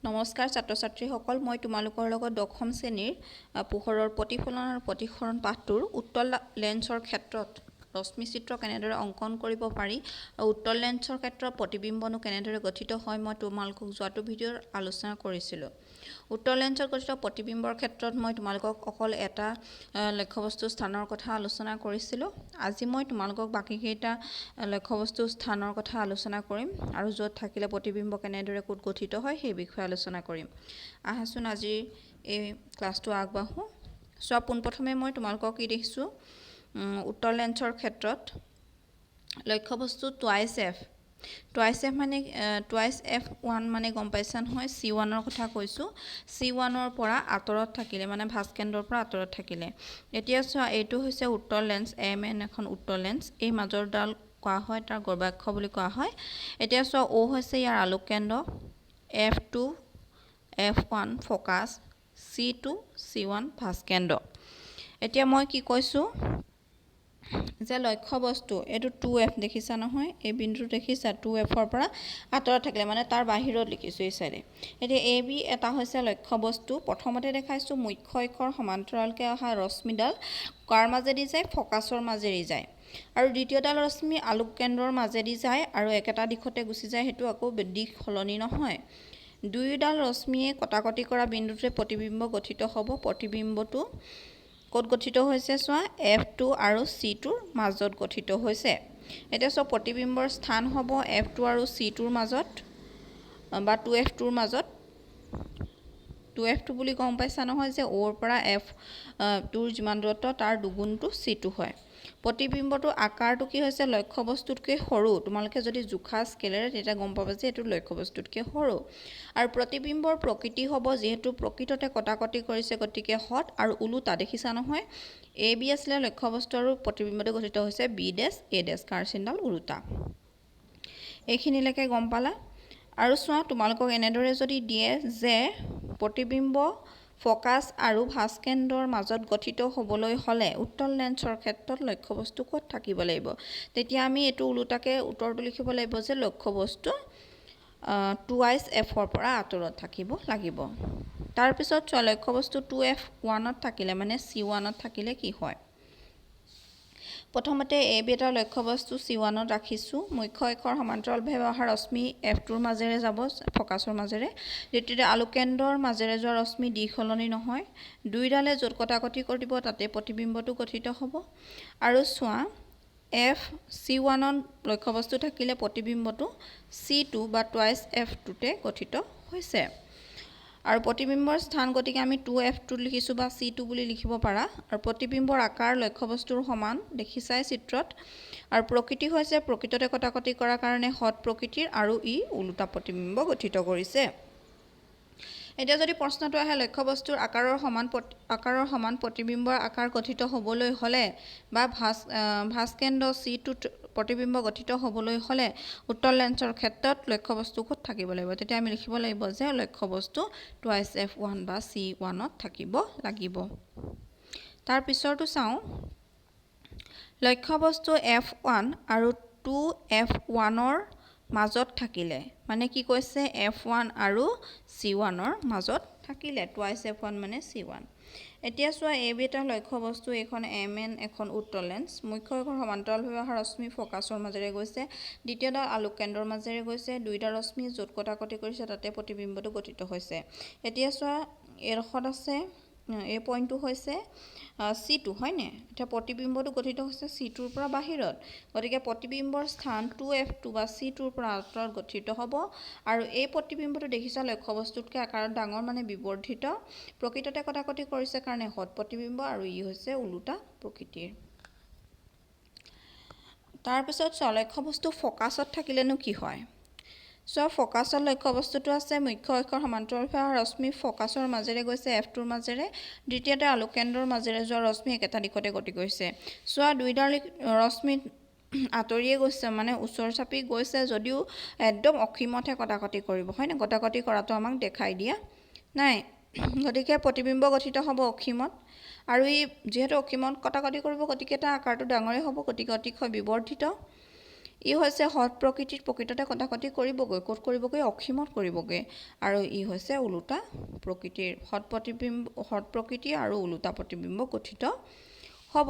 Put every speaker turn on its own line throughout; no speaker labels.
নমস্কাৰ ছাত্ৰ ছাত্ৰীসকল, মই তোমালোকৰ লগত দশম শ্ৰেণীৰ পোহৰৰ প্ৰতিফলন আৰু প্ৰতিসৰণ পাঠটোৰ উত্তল লেন্সৰ ক্ষেত্ৰত ৰশ্মি চিত্ৰ কেনেদৰে অংকন কৰিব পাৰি আৰু উত্তল লেন্সৰ ক্ষেত্ৰত প্ৰতিবিম্বনো কেনেদৰে গঠিত হয় মই তোমালোকক যোৱাটো ভিডিঅ'ৰ আলোচনা কৰিছিলোঁ। উত্তল লেন্সত গঠিত প্ৰতিবিম্বৰ ক্ষেত্ৰত মই তোমালোকক অকল এটা লক্ষ্যবস্তু স্থানৰ কথা আলোচনা কৰিছিলোঁ। আজি মই তোমালোকক বাকীকেইটা লক্ষ্যবস্তু স্থানৰ কথা আলোচনা কৰিম আৰু য'ত থাকিলে প্ৰতিবিম্ব কেনেদৰে ক'ত গঠিত হয় সেই বিষয়ে আলোচনা কৰিম। আহাচোন আজি এই ক্লাছটো আগবাঢ়োঁ। চোৱা, পোনপ্ৰথমে মই তোমালোকক কি দেখিছোঁ, উত্তল লেন্সৰ ক্ষেত্ৰত লক্ষ্যবস্তু টুৱাইচ F1 মানে গম পাইছা নহয়, C1ৰ কথা কৈছোঁ। C1ৰ পৰা আঁতৰত থাকিলে মানে ভাস্কেন্দ্ৰৰ পৰা আঁতৰত থাকিলে। এতিয়া চোৱা, এইটো হৈছে উত্তল লেন্স, MN এখন উত্তল লেন্স। এই মাজৰডাল কোৱা হয় তাৰ গৰ্ভাক্ষ বুলি কোৱা হয়। এতিয়া চোৱা, O হৈছে ইয়াৰ আলোককেন্দ্ৰ, F2 F1 focus, C2 C1 ভাস্কেন্দ্ৰ। এতিয়া মই কি কৈছোঁ যে লক্ষ্যবস্তু এইটো 2F দেখিছা নহয়, এই বিন্দুটো দেখিছা, 2Fৰ পৰা আঁতৰত থাকিলে মানে তাৰ বাহিৰত লিখিছোঁ এই চাইডে। এতিয়া AB এটা হৈছে লক্ষ্যবস্তু। প্ৰথমতে দেখাইছোঁ মুখ্য অক্ষৰ সমান্তৰালকৈ অহা ৰশ্মিডাল কাৰ মাজেদি যায়, ফকাছৰ মাজেদি যায়। আৰু দ্বিতীয়ডাল ৰশ্মি আলোককেন্দ্ৰৰ মাজেদি যায় আৰু একেটা দিশতে গুচি যায়, সেইটো আকৌ দিশ সলনি নহয়। দুয়োডাল ৰশ্মিয়ে কটাকটি কৰা বিন্দুটোৱে প্ৰতিবিম্ব গঠিত হ'ব। প্ৰতিবিম্বটো ক'ত গঠিত হৈছে চোৱা, F2 আৰু C2ৰ মাজত গঠিত হৈছে। এতিয়া চোৱা, প্ৰতিবিম্বৰ স্থান হ'ব F2 আৰু C2ৰ মাজত বা 2F2ৰ মাজত। 2F2 বুলি গম পাইছা নহয় যে Oৰ পৰা F2ৰ যিমান দূৰত্ব তাৰ দুগুণটো C2 হয়। প্ৰতিবিম্বটোৰ আকাৰটো কি হৈছে, লক্ষ্যবস্তুতকৈ সৰু। তোমালোকে যদি জোখা স্কেলেৰে তেতিয়া গম পাবা যে এইটো লক্ষ্যবস্তুতকৈ সৰু। আৰু প্ৰতিবিম্বৰ প্ৰকৃতি হ'ব, যিহেতু প্ৰকৃততে কটাকটি কৰিছে গতিকে হঠ আৰু ওলোটা দেখিছা নহয়। AB আছিলে লক্ষ্যবস্তু আৰু প্ৰতিবিম্বটো গঠিত হৈছে B' A' কাৰ চিনডাল ওলোটা। এইখিনিলৈকে গম পালা। আৰু চোৱা, তোমালোকক এনেদৰে যদি দিয়ে যে প্ৰতিবিম্ব ফকাছ আৰু ভাস্কেন্দ্ৰৰ মাজত গঠিত হ'বলৈ হ'লে উত্তল লেন্সৰ ক্ষেত্ৰত লক্ষ্যবস্তু ক'ত থাকিব লাগিব, তেতিয়া আমি এইটো ওলোটাকে উত্তৰটো লিখিব লাগিব যে লক্ষ্যবস্তু টুৱাইচ Fৰ পৰা আঁতৰত থাকিব লাগিব। তাৰপিছত চোৱা, লক্ষ্যবস্তু 2F1ত থাকিলে মানে C1ত থাকিলে কি হয়। প্ৰথমতে AB এটা লক্ষ্যবস্তু C1ত ৰাখিছোঁ। মুখ্য অক্ষৰ সমান্তৰালভাৱে অহা ৰশ্মি F2ৰ মাজেৰে যাব, ফকাছৰ মাজেৰে। দ্বিতীয়তে আলোককেন্দ্ৰৰ মাজেৰে যোৱা ৰশ্মি দিশ সলনি নহয়। দুইডালে য'ত কটাকটি কৰিব তাতে প্ৰতিবিম্বটো গঠিত হ'ব। আৰু চোৱা, C1ত লক্ষ্যবস্তু থাকিলে প্ৰতিবিম্বটো C2 বা টুৱাইচ F2তে গঠিত হৈছে। আৰু প্ৰতিবিম্বৰ স্থান গতিকে আমি 2F2 লিখিছোঁ বা C2 বুলি লিখিব পাৰা। আৰু প্ৰতিবিম্বৰ আকাৰ লক্ষ্যবস্তুৰ সমান দেখিছাই চিত্ৰত। আৰু প্ৰকৃতি হৈছে প্ৰকৃততে কটাকটি কৰাৰ কাৰণে হঠ প্ৰকৃতিৰ আৰু ই ওলোটা প্ৰতিবিম্ব গঠিত কৰিছে। এতিয়া যদি প্ৰশ্নটো আহে লক্ষ্যবস্তুৰ আকাৰৰ সমান প্ৰতিবিম্বৰ আকাৰ গঠিত হ'বলৈ হ'লে বা ভাস্কেন্দ্ৰ C2ত প্ৰতিবিম্ব গঠিত হ'বলৈ হ'লে উত্তল লেন্সৰ ক্ষেত্ৰত লক্ষ্যবস্তু ক'ত থাকিব লাগিব, তেতিয়া আমি লিখিব লাগিব যে লক্ষ্যবস্তু টুৱাইচ F1 বা C1ত থাকিব লাগিব। তাৰ পিছৰটো চাওঁ, লক্ষ্যবস্তু F1 আৰু 2F1ৰ মাজত থাকিলে মানে কি কৈছে, F1 আৰু C1ৰ মাজত থাকিলে, টুৱাইচ F1 মানে C1। এতিয়া চোৱা, AB এটা লক্ষ্যবস্তু, এইখন MN এখন উত্তল লেন্স। মুখ্য অক্ষৰ সমান্তৰালভাৱে অহা ৰশ্মি ফকাছৰ মাজেৰে গৈছে, দ্বিতীয়ডাল আলোককেন্দ্ৰৰ মাজেৰে গৈছে। দুইটা ৰশ্মি য'ত কটাকটি কৰিছে তাতে প্ৰতিবিম্বটো গঠিত হৈছে। এতিয়া চোৱা, এইডোখৰত আছে, এই পইণ্টটো হৈছে C2 হয়নে। এতিয়া প্ৰতিবিম্বটো গঠিত হৈছে C2ৰ পৰা বাহিৰত, গতিকে প্ৰতিবিম্বৰ স্থান 2F2 বা C2ৰ পৰা আঁতৰত গঠিত হ'ব। আৰু এই প্ৰতিবিম্বটো দেখিছা লক্ষ্যবস্তুতকৈ আকাৰত ডাঙৰ মানে বিবৰ্ধিত। প্ৰকৃততে কটাকটি কৰিছে কাৰণে হঠ প্ৰতিবিম্ব আৰু ই হৈছে ওলোটা প্ৰকৃতিৰ। তাৰপিছত চোৱা, লক্ষ্যবস্তু ফকাছত থাকিলেনো কি হয়। চোৱা, ফকাছত লক্ষ্যবস্তুটো আছে, মুখ্য অক্ষৰ সমান্তৰালভাৱে অহা ৰশ্মি ফকাছৰ মাজেৰে গৈছে F2ৰ মাজেৰে। দ্বিতীয়তে আলোককেন্দ্ৰৰ মাজেৰে যোৱা ৰশ্মি একেটা দিশতে গতি কৰিছে। চোৱা, দুইডাল ৰশ্মি আঁতৰিয়ে গৈছে মানে ওচৰ চাপি গৈছে যদিও একদম অসীমতহে কটাকটি কৰিব হয়নে, কটাকটি কৰাটো আমাক দেখাই দিয়া নাই। গতিকে প্ৰতিবিম্ব গঠিত হ'ব অসীমত, আৰু ই যিহেতু অসীমত কটাকটি কৰিব গতিকে তাৰ আকাৰটো ডাঙৰেই হ'ব, গতিকে অতিশয় বিবৰ্ধিত। ই হৈছে হঠ প্ৰকৃতিৰ প্ৰকৃততে কটাকটি কৰিবগৈ ক'ত কৰিবগৈ অসীমত কৰিবগৈ আৰু ই হৈছে ওলোটা প্ৰকৃতিৰ হঠ প্ৰকৃতি আৰু ওলোটা প্ৰতিবিম্ব গঠিত হ'ব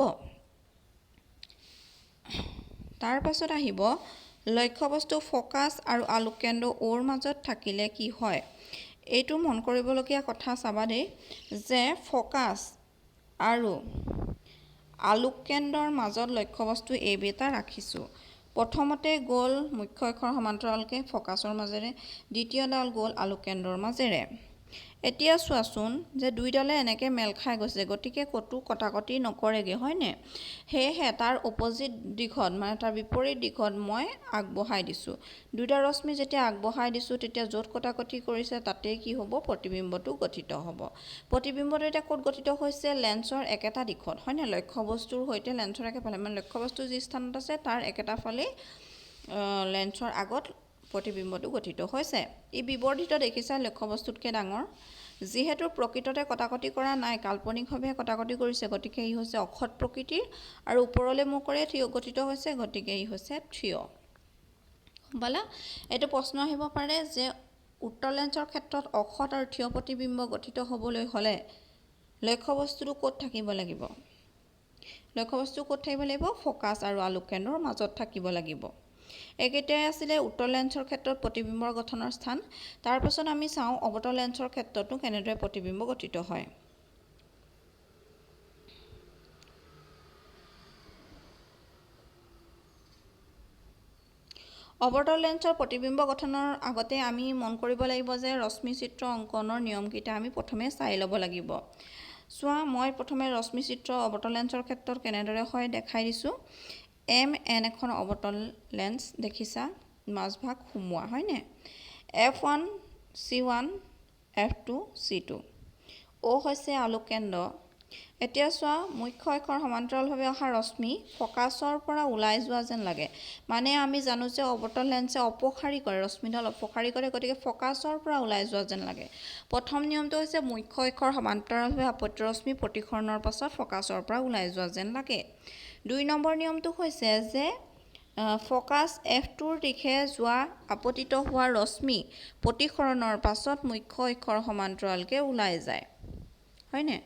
তাৰ পাছত আহিব লক্ষ্যবস্তু ফকাছ আৰু আলোককেন্দ্ৰ ওৰ মাজত থাকিলে কি হয় এইটো মন কৰিবলগীয়া কথা চাবা দেই যে ফকাছ আৰু আলোককেন্দ্ৰৰ মাজত লক্ষ্যবস্তু এই বেটা ৰাখিছোঁ প্ৰথমতে গ'ল মুখ্য অক্ষৰ সমান্তৰালকে ফকাছৰ মাজেৰে দ্বিতীয়ডাল গ'ল আলোককেন্দ্ৰৰ মাজেৰে এতিয়া চোৱাচোন যে দুইডালে এনেকৈ মেল খাই গৈছে গতিকে ক'তো কটাকটি নকৰেগৈ হয়নে সেয়েহে তাৰ অপজিট দিশত মানে তাৰ বিপৰীত দিশত মই আগবঢ়াই দিছোঁ দুইটা ৰশ্মি যেতিয়া আগবঢ়াই দিছোঁ তেতিয়া য'ত কটাকটি কৰিছে তাতেই কি হ'ব প্ৰতিবিম্বটো গঠিত হ'ব প্ৰতিবিম্বটো এতিয়া ক'ত গঠিত হৈছে লেন্সৰ একেটা দিশত হয়নে লক্ষ্যবস্তুৰ সৈতে লেন্সৰ একেফালে মানে লক্ষ্যবস্তু যি স্থানত আছে তাৰ একেটা ফালেই লেন্সৰ আগত প্ৰতিবিম্বটো গঠিত হৈছে ই বিবৰ্ধিত দেখিছা লক্ষ্যবস্তুতকৈ ডাঙৰ যিহেতু প্ৰকৃততে কটাকটি কৰা নাই কাল্পনিকভাৱে কটাকটি কৰিছে গতিকে ই হৈছে অখত প্ৰকৃতিৰ আৰু ওপৰলৈ মুখ কৰি থিয় গঠিত হৈছে গতিকে ই হৈছে থিয় বলা এইটো প্ৰশ্ন আহিব পাৰে যে উত্তৰ লেন্সৰ ক্ষেত্ৰত অখত আৰু থিয় প্ৰতিবিম্ব গঠিত হ'বলৈ হ'লে লক্ষ্যবস্তুটো ক'ত থাকিব লাগিব লক্ষ্যবস্তু ক'ত থাকিব লাগিব ফকাছ আৰু আলোককেন্দ্ৰৰ মাজত থাকিব লাগিব একেটাই আছিলে উত্তৰ লেন্সৰ ক্ষেত্ৰত প্ৰতিবিম্বৰ গঠনৰ স্থান তাৰ পাছত আমি চাওঁ অৱতল লেন্সৰ ক্ষেত্ৰতো কেনেদৰে প্ৰতিবিম্ব গঠিত হয় অৱতল লেন্সৰ প্ৰতিবিম্ব গঠনৰ আগতে আমি মন কৰিব লাগিব যে ৰশ্মি চিত্ৰ অংকনৰ নিয়মকেইটা আমি প্ৰথমে চাই ল'ব লাগিব চোৱা মই প্ৰথমে ৰশ্মি চিত্ৰ অৱতল লেন্সৰ ক্ষেত্ৰত কেনেদৰে হয় দেখাই দিছোঁ এন এখন অৱতল লেন্স দেখিছা মাজভাগ সুমুৱা হয়নে F1 C1 F2 C2 O হৈছে আলোককেন্দ্ৰ এতিয়া চোৱা মুখ্য অক্ষৰ সমান্তৰালভাৱে অহা ৰশ্মি ফকাছৰ পৰা ওলাই যোৱা যেন লাগে মানে আমি জানো যে অৱতল লেন্সে অপসাৰী কৰে ৰশ্মিডাল অপসাৰী কৰে গতিকে ফকাছৰ পৰা ওলাই যোৱা যেন লাগে প্ৰথম নিয়মটো হৈছে মুখ্য অক্ষৰ সমান্তৰালভাৱে আপত্য ৰশ্মি প্ৰতিসৰণৰ পাছত ফকাছৰ পৰা ওলাই যোৱা যেন লাগে দুই নম্বৰ নিয়মটো হৈছে যে ফকাছ F2ৰ দিশে যোৱা আপতিত হোৱা ৰশ্মি প্ৰতিসৰণৰ পাছত মুখ্য অক্ষৰ সমান্তৰালকে ওলাই যায় হয়নে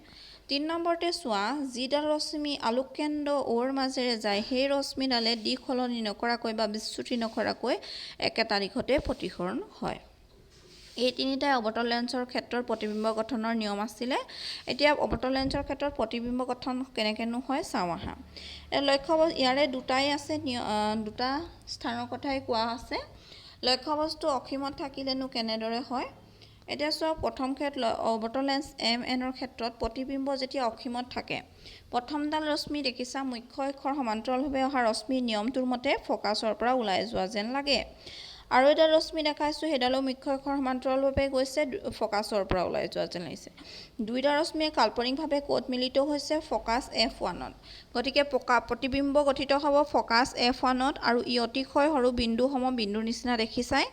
৩ নম্বৰতে চোৱা যিডাল ৰশ্মি আলোককেন্দ্ৰ ওৰ মাজেৰে যায় সেই ৰশ্মিডালে দিশ সলনি নকৰাকৈ বা বিচ্যুতি নকৰাকৈ একেটা দিশতে প্ৰতিসৰণ হয় এই তিনিটাই অৱতল লেন্সৰ ক্ষেত্ৰত প্ৰতিবিম্ব গঠনৰ নিয়ম আছিলে এতিয়া অৱতল লেন্সৰ ক্ষেত্ৰত প্ৰতিবিম্ব গঠন কেনেকেনো হয় চাওঁ আহা লক্ষ্য ইয়াৰে দুটাই আছে দুটা স্থানৰ কথাই কোৱা আছে লক্ষ্যবস্তু অসীমত থাকিলেনো কেনেদৰে হয় এতিয়া চোৱা প্ৰথম ক্ষেত্ৰত অৱতল লেন্স MNৰ ক্ষেত্ৰত প্ৰতিবিম্ব যেতিয়া অসীমত থাকে প্ৰথমডাল ৰশ্মি দেখিছা মুখ্য অক্ষৰ সমান্তৰালভাৱে অহা ৰশ্মি নিয়মটোৰ মতে ফকাছৰ পৰা ওলাই যোৱা যেন লাগে আৰু এডাল ৰশ্মি দেখাইছোঁ সেইডালো মুখ্য অক্ষৰ সমান্তৰালভাৱে গৈছে ফকাছৰ পৰা ওলাই যোৱা যেন লাগিছে দুইটা ৰশ্মিয়ে কাল্পনিকভাৱে ক'ত মিলিত হৈছে ফকাছ F1ত গতিকে প্ৰতিবিম্ব গঠিত হ'ব ফকাছ F1ত আৰু ই অতিশয় সৰু বিন্দুসমূহ বিন্দুৰ নিচিনা দেখিছাই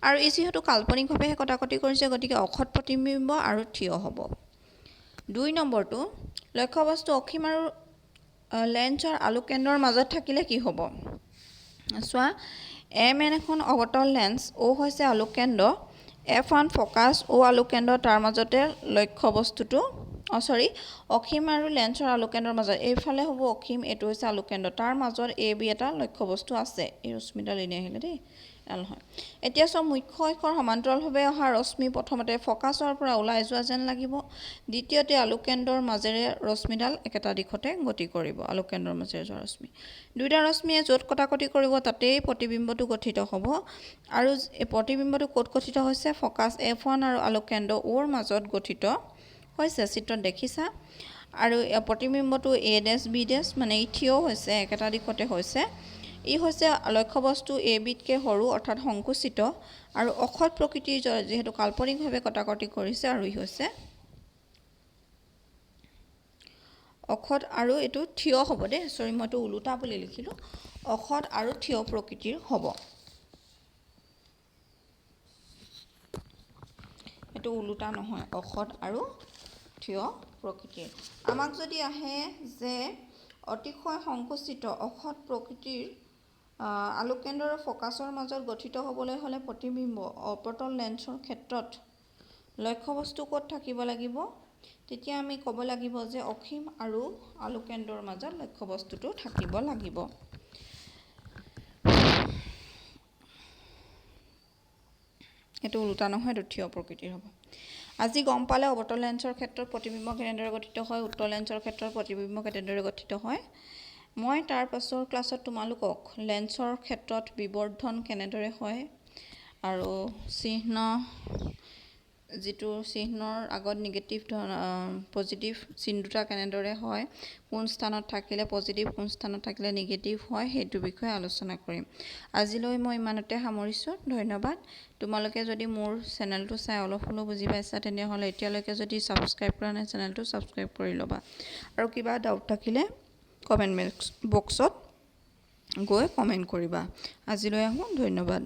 আৰু ই যিহেতু কাল্পনিকভাৱে কটাকটি কৰিছে গতিকে অখত প্ৰতিবিম্ব আৰু থিয় হ'ব দুই নম্বৰটো লক্ষ্যবস্তু অসীম আৰু লেন্সৰ আলোককেন্দ্ৰৰ মাজত থাকিলে কি হ'ব চোৱা MN এখন অৱতল লেন্স O হৈছে আলোককেন্দ্ৰ F1 ফকাছ O আলোককেন্দ্ৰ তাৰ মাজতে লক্ষ্যবস্তুটো অসীম আৰু লেন্সৰ আলোককেন্দ্ৰৰ মাজত এইফালে হ'ব অসীম এইটো হৈছে আলোককেন্দ্ৰ তাৰ মাজত AB এটা লক্ষ্যবস্তু আছে এই ৰশ্মিডাল এনে আহিলে দেই নহয় এতিয়া চোৱা মুখ্য অক্ষৰ সমান্তৰালভাৱে অহা ৰশ্মি প্ৰথমতে ফকাছৰ পৰা ওলাই যোৱা যেন লাগিব দ্বিতীয়তে আলোককেন্দ্ৰৰ মাজেৰে ৰশ্মিডাল একেটা দিশতে গতি কৰিব আলোককেন্দ্ৰৰ মাজেৰে যোৱা ৰশ্মি দুইটা ৰশ্মিয়ে য'ত কটাকটি কৰিব তাতেই প্ৰতিবিম্বটো গঠিত হ'ব আৰু এই প্ৰতিবিম্বটো ক'ত গঠিত হৈছে ফকাছ F1 আৰু আলোককেন্দ্ৰ ওৰ মাজত গঠিত হৈছে চিত্ৰত দেখিছা আৰু প্ৰতিবিম্বটো A' B' মানে ই থিয় হৈছে একেটা দিশতে হৈছে ই হৈছে লক্ষ্যবস্তু ABতকৈ সৰু অৰ্থাৎ সংকুচিত আৰু অখত প্ৰকৃতিৰ যিহেতু কাল্পনিকভাৱে কটাকটি কৰিছে আৰু ই হৈছে অখত আৰু এইটো থিয় হ'ব দেই মইতো ওলোটা বুলি লিখিলোঁ অখত আৰু থিয় প্ৰকৃতিৰ হ'ব এইটো ওলোটা নহয় অখত আৰু থিয় প্ৰকৃতিৰ আমাক যদি আহে যে অতিশয় সংকুচিত অখত প্ৰকৃতিৰ আলোককেন্দ্ৰ আৰু ফকাছৰ মাজত গঠিত হ'বলৈ হ'লে প্ৰতিবিম্ব অপতল লেন্সৰ ক্ষেত্ৰত লক্ষ্যবস্তু ক'ত থাকিব লাগিব? তেতিয়া আমি ক'ব লাগিব যে অসীম আৰু আলোককেন্দ্ৰৰ মাজত লক্ষ্যবস্তুটো থাকিব লাগিব। এইটো উল্টা নহয়, এইটো থিয় প্ৰকৃতিৰ হ'ব। আজি গম পালে অৱতল লেন্সৰ ক্ষেত্ৰত প্ৰতিবিম্ব কেনেদৰে গঠিত হয়, উত্তল লেন্সৰ ক্ষেত্ৰত প্ৰতিবিম্ব কেনেদৰে গঠিত হয়। মই তাৰ পাছৰ ক্লাছত তোমালোকক লেন্সৰ ক্ষেত্ৰত বিবৰ্ধন কেনেদৰে হয় আৰু চিহ্ন যিটো চিহ্নৰ আগত নিগেটিভ পজিটিভ চিন দুটা কেনেদৰে হয়, কোন স্থানত থাকিলে পজিটিভ কোন স্থানত থাকিলে নিগেটিভ হয়, সেইটো বিষয়ে আলোচনা কৰিম। আজিলৈ মই ইমানতে সামৰিছোঁ। ধন্যবাদ। তোমালোকে যদি মোৰ চেনেলটো চাই অলপ হ'লেও বুজি পাইছা তেনেহ'লে এতিয়ালৈকে যদি ছাবস্ক্ৰাইব কৰা নাই চেনেলটো ছাবস্ক্ৰাইব কৰি ল'বা। আৰু কিবা ডাউট থাকিলে কমেণ্ট বক্সত গৈ কমেণ্ট কৰিবা। আজিলৈ আহোঁ। ধন্যবাদ।